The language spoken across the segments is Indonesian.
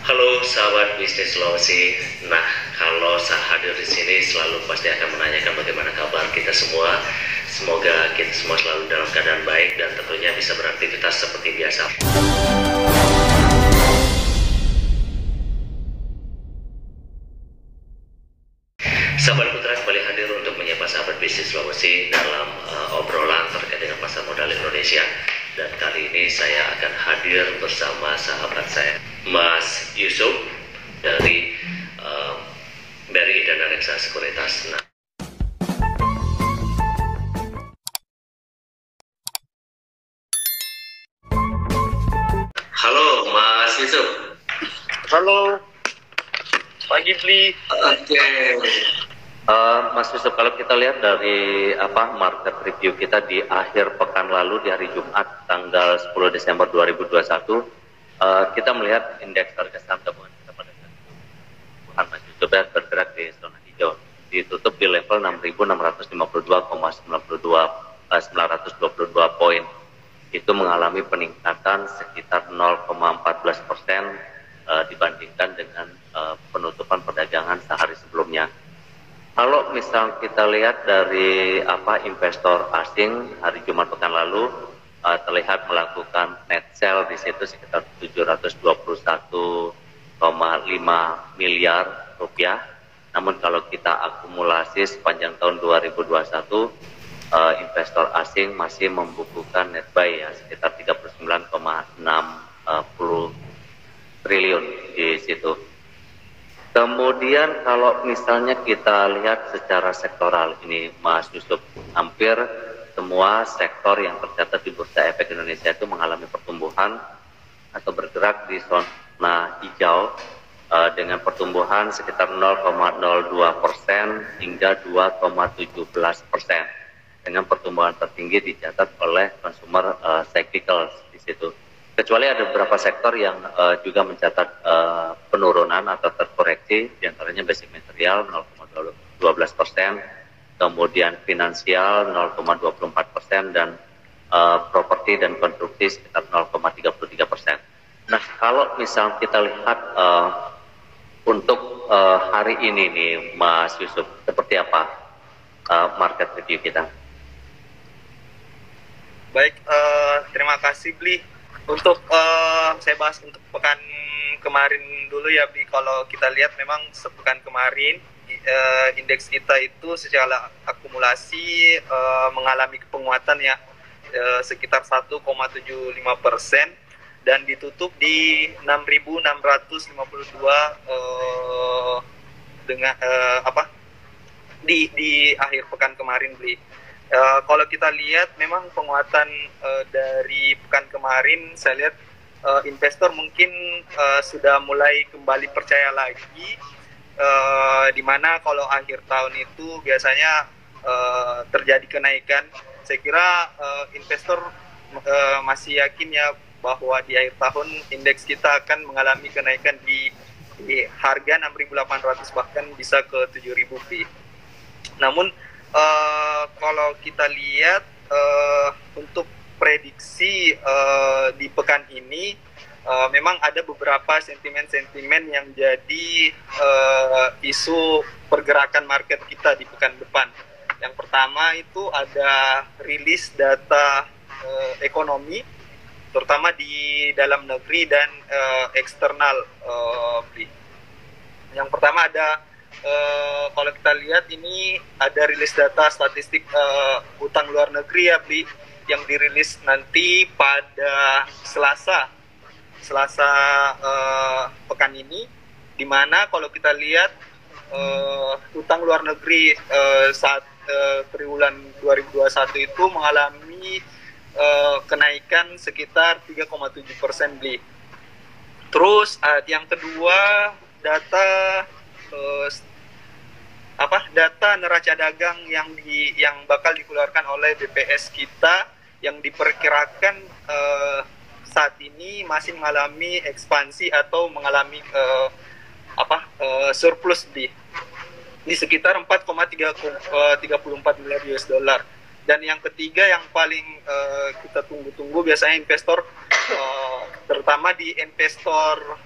Halo sahabat bisnis Sulawesi. Nah, kalau saya hadir di sini selalu pasti akan menanyakan bagaimana kabar kita semua. Semoga kita semua selalu dalam keadaan baik dan tentunya bisa beraktivitas seperti biasa. Sahabat Putra kembali hadir untuk menyapa sahabat bisnis Sulawesi dalam obrolan terkait dengan pasar modal Indonesia. Dan kali ini saya akan hadir bersama sahabat saya, Mas Yusuf dari BRI Dana Reksa Sekuritas. Nah, halo Mas Yusuf. Halo, pagi Bli. Oke. Mas Yusuf, kalau kita lihat dari market review kita di akhir pekan lalu di hari Jumat tanggal 10 Desember 2021, kita melihat indeks harga saham gabungan kita pada saat Mas Yusuf bergerak di zona hijau, ditutup di level 6.652,922 poin. Itu mengalami peningkatan sekitar 0,14% dibandingkan dengan penutupan perdagangan sehari sebelumnya. Kalau misal kita lihat dari investor asing hari Jumat pekan lalu terlihat melakukan net sell di situ sekitar 721,5 miliar rupiah. Namun kalau kita akumulasi sepanjang tahun 2021, investor asing masih membukukan net buy ya sekitar 39,60 triliun di situ. Kemudian kalau misalnya kita lihat secara sektoral ini Mas Yusuf, hampir semua sektor yang tercatat di Bursa Efek Indonesia itu mengalami pertumbuhan atau bergerak di zona hijau dengan pertumbuhan sekitar 0,02% hingga 2,17%. Dengan pertumbuhan tertinggi dicatat oleh consumer cyclicals di situ. Kecuali ada beberapa sektor yang juga mencatat penurunan atau terkoreksi, diantaranya basic material 0,12%, kemudian finansial 0,24%, dan properti dan konstruksi sekitar 0,33%. Nah, kalau misal kita lihat untuk hari ini nih Mas Yusuf, seperti apa market review kita? Baik, terima kasih Bli. Untuk saya bahas untuk pekan kemarin dulu ya Bli. Kalau kita lihat memang sepekan kemarin indeks kita itu secara akumulasi mengalami penguatan ya sekitar 1,75% dan ditutup di 6.652 dengan di akhir pekan kemarin Bli. Kalau kita lihat memang penguatan dari pekan kemarin, saya lihat investor mungkin sudah mulai kembali percaya lagi, di mana kalau akhir tahun itu biasanya terjadi kenaikan. Saya kira investor masih yakin ya bahwa di akhir tahun indeks kita akan mengalami kenaikan di harga 6.800 bahkan bisa ke 7.000. Namun kalau kita lihat untuk prediksi di pekan ini memang ada beberapa sentimen-sentimen yang jadi isu pergerakan market kita di pekan depan. Yang pertama itu ada rilis data ekonomi, terutama di dalam negeri dan eksternal. Yang pertama ada kalau kita lihat ini ada rilis data statistik utang luar negeri ya Bli, yang dirilis nanti pada Selasa pekan ini, di mana kalau kita lihat utang luar negeri saat triwulan 2021 itu mengalami kenaikan sekitar 3,7% Bli. Terus yang kedua data data neraca dagang yang bakal dikeluarkan oleh BPS kita yang diperkirakan saat ini masih mengalami ekspansi atau mengalami surplus di sekitar 4,34 miliar US dollar. Dan yang ketiga yang paling kita tunggu-tunggu biasanya investor terutama di investor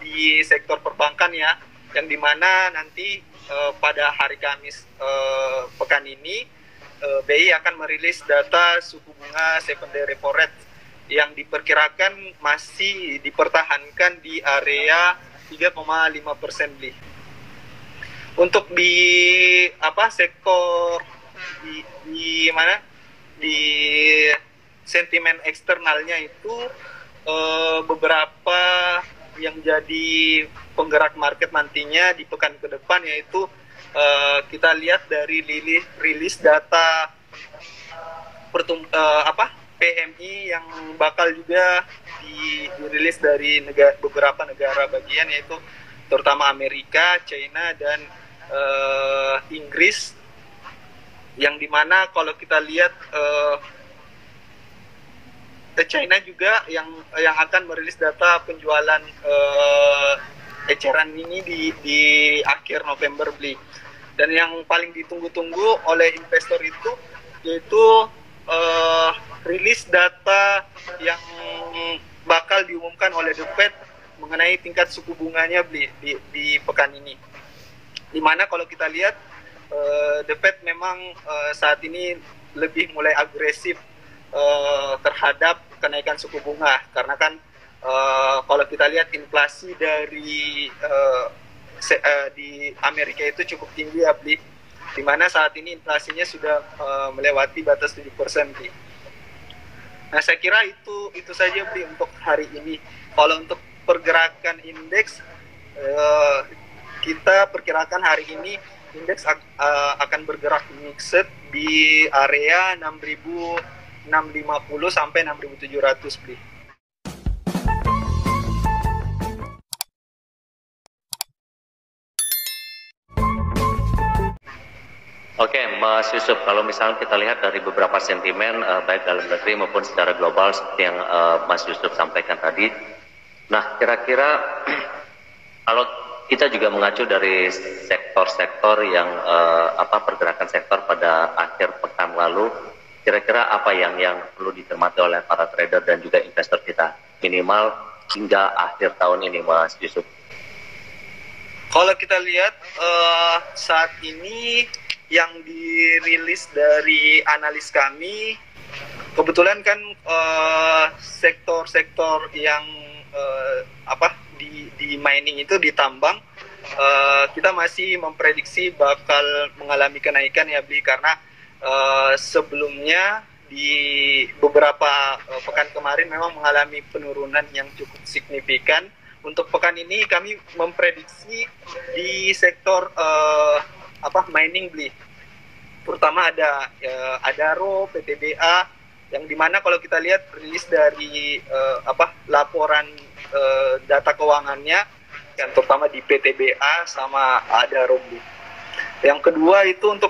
di sektor perbankan ya, yang dimana nanti pada hari Kamis pekan ini BI akan merilis data suku bunga secondary repo rate yang diperkirakan masih dipertahankan di area 3,5% beli. Untuk di sektor di mana di sentimen eksternalnya itu beberapa yang jadi penggerak market nantinya di pekan ke depan, yaitu kita lihat dari rilis data PMI yang bakal juga dirilis dari beberapa negara bagian, yaitu terutama Amerika, China, dan Inggris, yang dimana kalau kita lihat China juga yang akan merilis data penjualan eceran ini di akhir November beli. Dan yang paling ditunggu-tunggu oleh investor itu yaitu rilis data yang bakal diumumkan oleh The Fed mengenai tingkat suku bunganya beli di pekan ini. Dimana kalau kita lihat The Fed memang saat ini lebih mulai agresif terhadap kenaikan suku bunga, karena kan kalau kita lihat inflasi dari di Amerika itu cukup tinggi ya beli, dimana saat ini inflasinya sudah melewati batas 7% beli. Nah, saya kira itu saja beli untuk hari ini. Kalau untuk pergerakan indeks, kita perkirakan hari ini indeks akan bergerak mixed di area 6.650 sampai 6.700 beli. Oke, Mas Yusuf, kalau misalnya kita lihat dari beberapa sentimen baik dalam negeri maupun secara global seperti yang Mas Yusuf sampaikan tadi. Nah, kira-kira kalau kita juga mengacu dari sektor-sektor yang pergerakan sektor pada akhir pekan lalu, kira-kira apa yang perlu dicermati oleh para trader dan juga investor kita minimal hingga akhir tahun ini, Mas Yusuf? Kalau kita lihat saat ini yang dirilis dari analis kami, kebetulan kan sektor-sektor yang di mining itu, di tambang, kita masih memprediksi bakal mengalami kenaikan ya beli, karena sebelumnya di beberapa pekan kemarin memang mengalami penurunan yang cukup signifikan. Untuk pekan ini kami memprediksi di sektor mining beli, terutama ada Adaro, PTBA, yang dimana kalau kita lihat rilis dari laporan data keuangannya, yang terutama di PTBA sama Adaro beli. Yang kedua itu untuk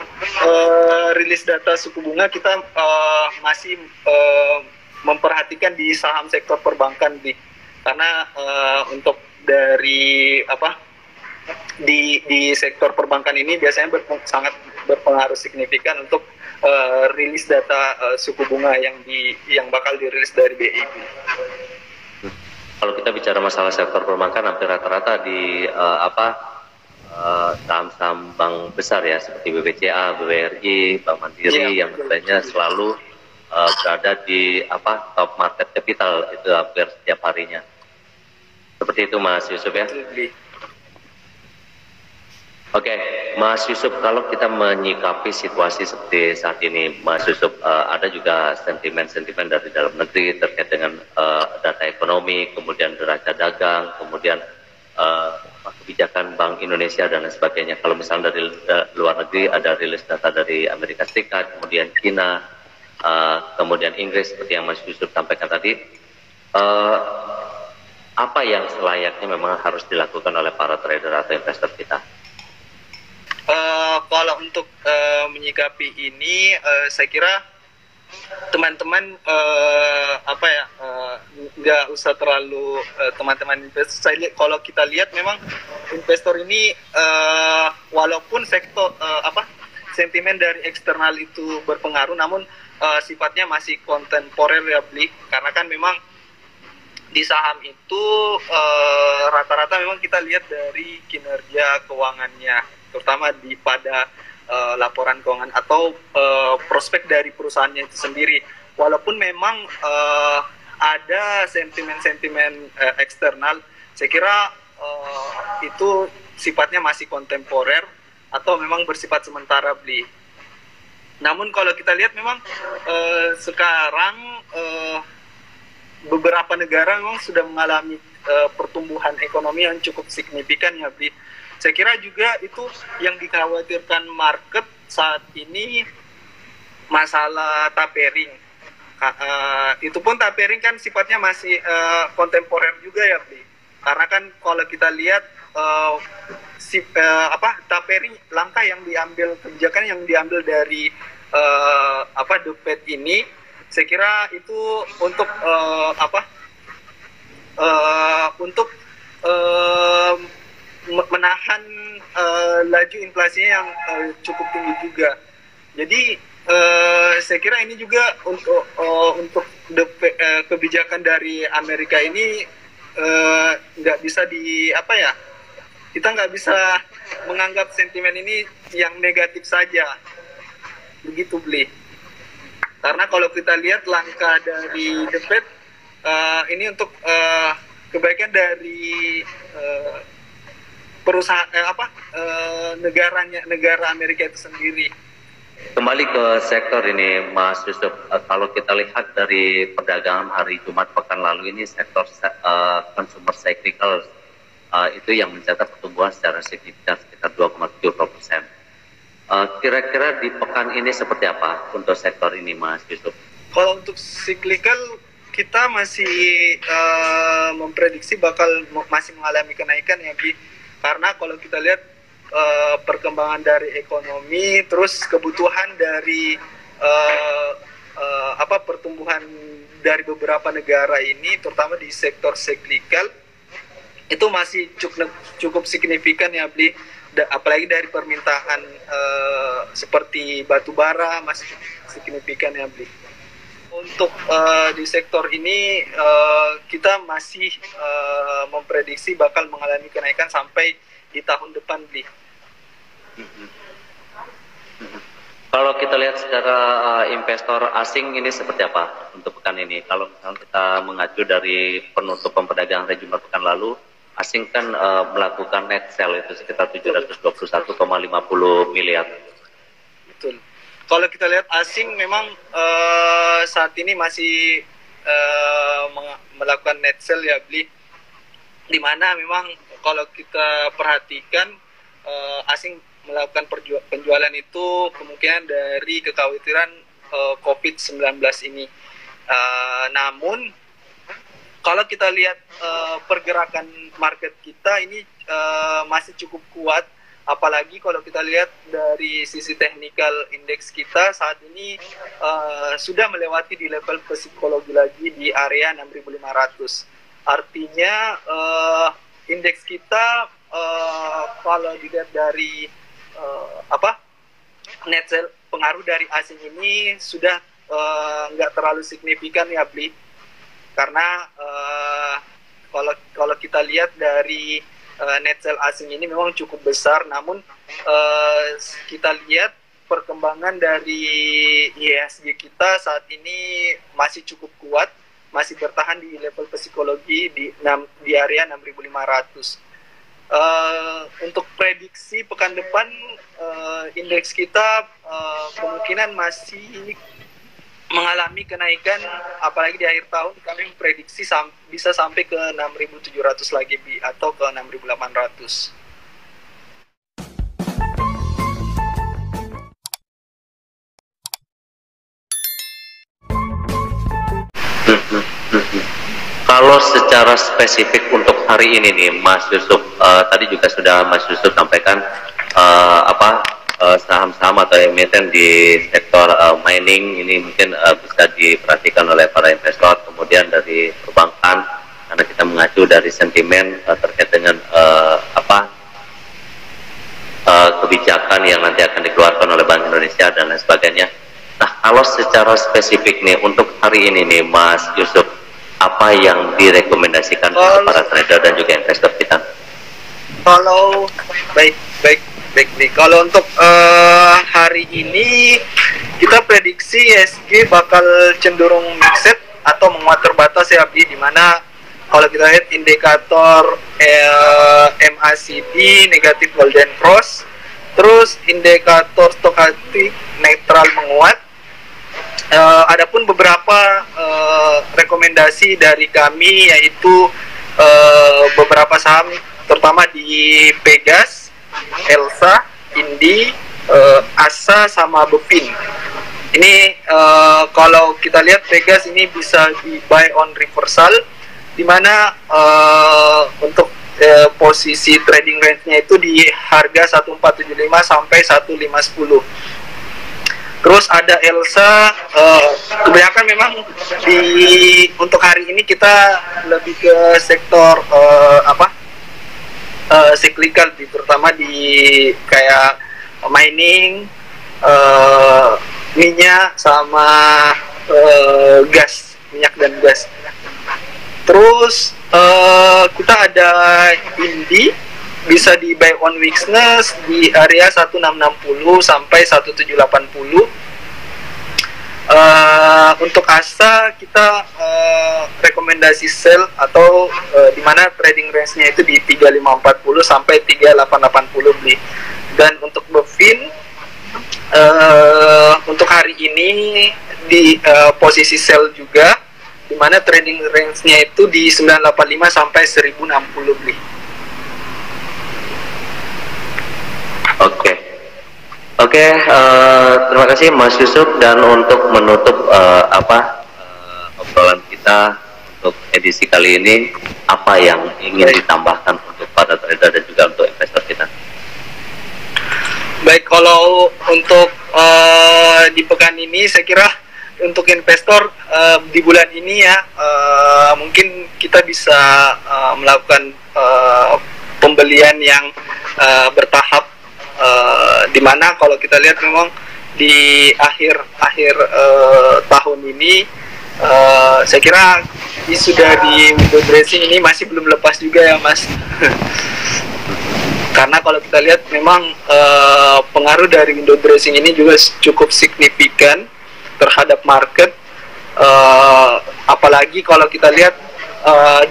rilis data suku bunga, kita masih memperhatikan di saham sektor perbankan beli, karena untuk dari di sektor perbankan ini biasanya sangat berpengaruh signifikan untuk rilis data suku bunga yang bakal dirilis dari BI. Kalau kita bicara masalah sektor perbankan, hampir rata-rata di saham-saham bank besar ya, seperti BBCA, BBRI, Bank Mandiri, yang lainnya selalu berada di top market capital itu hampir setiap harinya. Seperti itu, Mas Yusuf ya. Oke, Mas Yusuf, kalau kita menyikapi situasi seperti saat ini, Mas Yusuf, ada juga sentimen-sentimen dari dalam negeri terkait dengan data ekonomi, kemudian neraca dagang, kemudian kebijakan Bank Indonesia dan lain sebagainya. Kalau misalnya dari luar negeri ada rilis data dari Amerika Serikat, kemudian China, kemudian Inggris seperti yang Mas Yusuf sampaikan tadi. Apa yang selayaknya memang harus dilakukan oleh para trader atau investor kita? Kalau untuk menyikapi ini, saya kira teman-teman nggak usah terlalu teman-teman investor. Kalau kita lihat memang investor ini walaupun sektor sentimen dari eksternal itu berpengaruh, namun sifatnya masih kontemporer ya beli, karena kan memang di saham itu rata-rata memang kita lihat dari kinerja keuangannya, terutama pada laporan keuangan atau prospek dari perusahaannya itu sendiri. Walaupun memang ada sentimen-sentimen eksternal, saya kira itu sifatnya masih kontemporer atau memang bersifat sementara beli. Namun kalau kita lihat memang sekarang beberapa negara memang sudah mengalami pertumbuhan ekonomi yang cukup signifikan ya Bli. Saya kira juga itu yang dikhawatirkan market saat ini masalah tapering. Itu pun tapering kan sifatnya masih kontemporer juga ya Bli. Karena kan kalau kita lihat tapering, langkah yang diambil, kebijakan yang diambil dari The Fed ini, saya kira itu untuk menahan laju inflasinya yang cukup tinggi juga. Jadi saya kira ini juga untuk kebijakan dari Amerika ini nggak bisa kita nggak bisa menganggap sentimen ini yang negatif saja, begitu Bli. Karena kalau kita lihat langkah dari The Fed ini untuk kebaikan dari perusahaan negara Amerika itu sendiri. Kembali ke sektor ini, Mas Yusuf, kalau kita lihat dari perdagangan hari Jumat pekan lalu ini, sektor consumer cyclical itu yang mencatat pertumbuhan secara signifikan sekitar 2,70%. Kira-kira di pekan ini seperti apa untuk sektor ini, Mas Yusuf? Kalau untuk cyclical, kita masih memprediksi masih mengalami kenaikan ya, Bi. Karena kalau kita lihat perkembangan dari ekonomi, terus kebutuhan dari pertumbuhan dari beberapa negara ini, terutama di sektor cyclical, itu masih cukup signifikan ya, Bli. Apalagi dari permintaan seperti batu bara masih signifikan ya, Bli. Untuk di sektor ini kita masih memprediksi bakal mengalami kenaikan sampai di tahun depan, Bli. Kalau kita lihat secara investor asing ini seperti apa untuk pekan ini? Kalau misalnya kita mengacu dari penutupan perdagangan hari Jumat pekan lalu, asing kan melakukan net sell itu sekitar 721,50 miliar. Betul. Kalau kita lihat asing memang saat ini masih melakukan net sell ya, Bli. Di mana memang kalau kita perhatikan asing melakukan penjualan itu kemungkinan dari kekhawatiran COVID-19 ini. Namun kalau kita lihat pergerakan market kita ini masih cukup kuat, apalagi kalau kita lihat dari sisi teknikal indeks kita saat ini sudah melewati di level psikologi lagi di area 6.500. Artinya indeks kita kalau dilihat dari net sell, pengaruh dari asing ini sudah nggak terlalu signifikan ya, Bli. Karena kalau kita lihat dari net sell asing ini memang cukup besar, namun kita lihat perkembangan dari IHSG kita saat ini masih cukup kuat, masih bertahan di level psikologi di area 6.500. Untuk prediksi pekan depan, indeks kita kemungkinan masih mengalami kenaikan, apalagi di akhir tahun kami memprediksi bisa sampai ke 6.700 lagi atau ke 6.800. Kalau secara spesifik untuk hari ini nih, Mas Yusuf, tadi juga sudah Mas Yusuf sampaikan saham-saham atau emiten di sektor mining ini mungkin bisa diperhatikan oleh para investor. Kemudian dari perbankan, karena kita mengacu dari sentimen terkait dengan kebijakan yang nanti akan dikeluarkan oleh Bank Indonesia dan lain sebagainya. Nah, kalau secara spesifik nih untuk hari ini nih, Mas Yusuf, apa apa yang direkomendasikan untuk para trader dan juga investor kita? Kalau baik nih. Kalau untuk hari ini kita prediksi ISG bakal cenderung mixed atau menguat terbatas ya, di mana kalau kita lihat indikator MACD negatif golden cross, terus indikator stokastik netral menguat. Adapun beberapa rekomendasi dari kami yaitu beberapa saham terutama di Pegas, Elsa, Indi, Asa sama Bepin. Ini kalau kita lihat Pegas ini bisa di buy on reversal, di mana untuk posisi trading range-nya itu di harga 1475 sampai 1510. Terus ada Elsa, kebanyakan memang untuk hari ini kita lebih ke sektor cyclical, terutama di kayak mining, minyak sama gas, minyak dan gas. Terus kita ada Indi, bisa di buy on weakness di area 1660 sampai 1780. Untuk Asa kita rekomendasi sell atau di mana trading range-nya itu di 3540 sampai 3880 beli. Dan untuk Bevin untuk hari ini di posisi sell juga, di mana trading range-nya itu di 985 sampai 1060 beli. Oke, terima kasih Mas Yusuf. Dan untuk menutup obrolan kita untuk edisi kali ini, apa yang ingin ditambahkan untuk para trader dan juga untuk investor kita? Baik, kalau untuk di pekan ini saya kira untuk investor di bulan ini ya, mungkin kita bisa melakukan pembelian yang bertahap, di mana kalau kita lihat memang di akhir tahun ini saya kira sudah di window dressing ini masih belum lepas juga ya Mas. Karena kalau kita lihat memang pengaruh dari window dressing ini juga cukup signifikan terhadap market, apalagi kalau kita lihat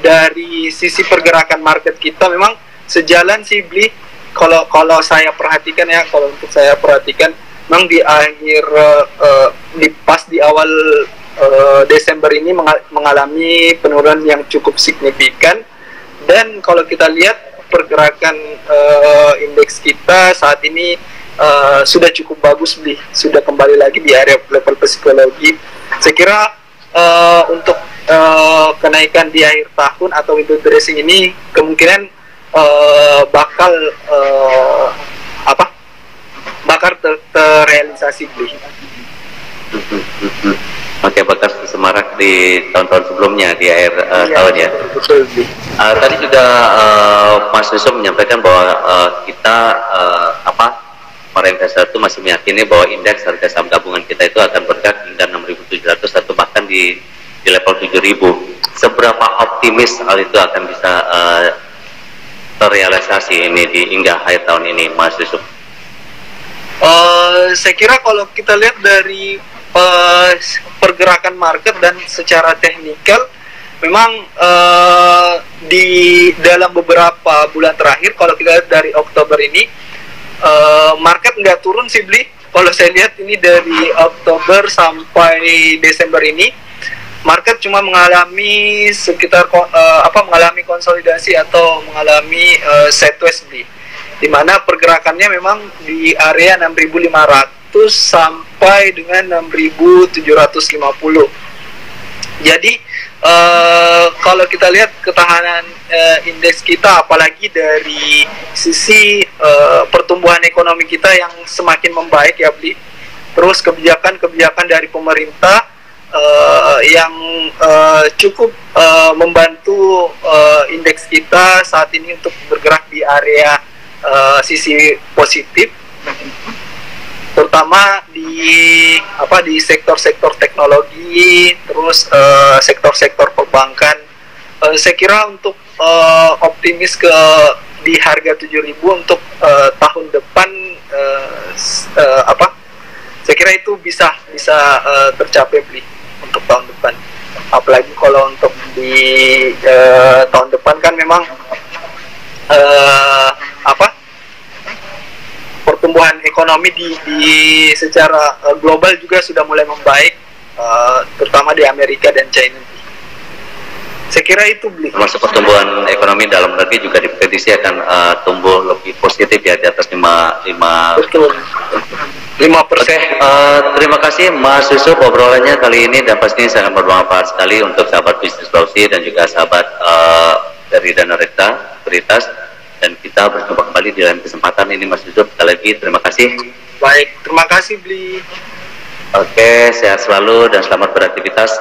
dari sisi pergerakan market kita memang sejalan sih beli. Kalau saya perhatikan ya, kalau untuk saya perhatikan memang di akhir pas di awal Desember ini mengalami penurunan yang cukup signifikan. Dan kalau kita lihat pergerakan indeks kita saat ini sudah cukup bagus beli, sudah kembali lagi di area level psikologi. Saya kira untuk kenaikan di akhir tahun atau window dressing ini kemungkinan bakal terrealisasi beli. Oke, bekas semarak di tahun-tahun sebelumnya di akhir tahun ya. Betul. Tadi juga Mas Yusuf menyampaikan bahwa kita para investor itu masih meyakini bahwa indeks harga saham gabungan kita itu akan bergerak hingga 6.700 atau bahkan di level 7.000. Seberapa optimis hal itu akan bisa terrealisasi ini hingga akhir tahun ini, Mas Yusuf? Saya kira kalau kita lihat dari pergerakan market dan secara teknikal, memang di dalam beberapa bulan terakhir, kalau kita lihat dari Oktober ini, market nggak turun sih beli. Kalau saya lihat ini dari Oktober sampai Desember ini, market cuma mengalami sekitar mengalami konsolidasi atau mengalami sideways beli, di mana pergerakannya memang di area 6.500 sampai dengan 6.750. Jadi kalau kita lihat ketahanan indeks kita, apalagi dari sisi pertumbuhan ekonomi kita yang semakin membaik ya beli, terus kebijakan dari pemerintah yang cukup membantu indeks kita saat ini untuk bergerak di area sisi positif, terutama di sektor-sektor teknologi, terus sektor-sektor perbankan Saya kira untuk optimis di harga 7.000 untuk tahun depan, saya kira itu bisa tercapai beli untuk tahun depan. Apalagi kalau untuk di tahun depan kan memang pertumbuhan ekonomi di secara global juga sudah mulai membaik, terutama di Amerika dan China. Saya kira itu beli. Termasuk pertumbuhan ekonomi dalam negeri juga diprediksi akan tumbuh lebih positif ya, di atas 5%. Betul. 5%. Oke, terima kasih Mas Yusuf obrolannya kali ini, dan pastinya sangat bermanfaat sekali untuk sahabat bisnis Sulawesi dan juga sahabat dari Dana Reksa Sekuritas. Dan kita berjumpa kembali di lain kesempatan ini Mas Yusuf. Sekali lagi terima kasih. Baik, terima kasih Bli. Oke, sehat selalu dan selamat beraktivitas.